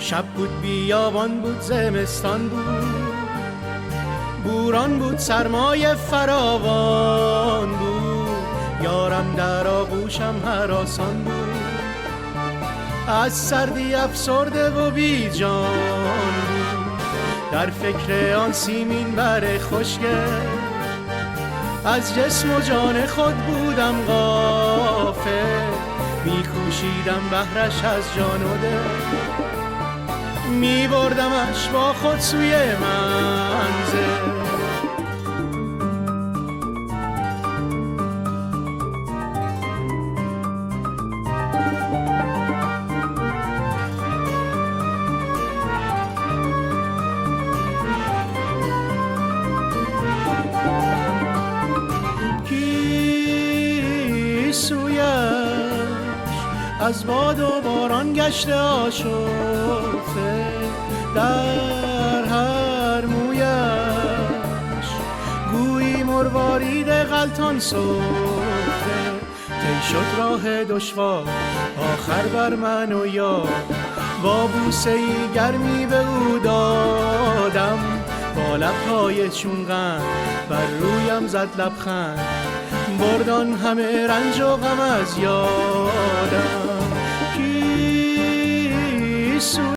شب بود بیابان بود زمستان بود، بوران بود سرمای فراوان بود، یارم در آغوشم هراسان بود، از سردی افسرده و بی جان بود، در فکر آن سیمین بر خشکه، از جسم و جان خود بودم غافل، میکوشیدم بهرش از جان و دل، میبردمش با خود سوی منزل. از باد و باران گشته آشفته، در هر مویش گویی مروارید غلطان سفته، طی شد راه دشوار آخر بر من و یار، با بوسه ای گرمی به او دادم، با لبهای چون قند بر رویم زد لبخند، بردان همه رنج و غم از یادم. کی سوی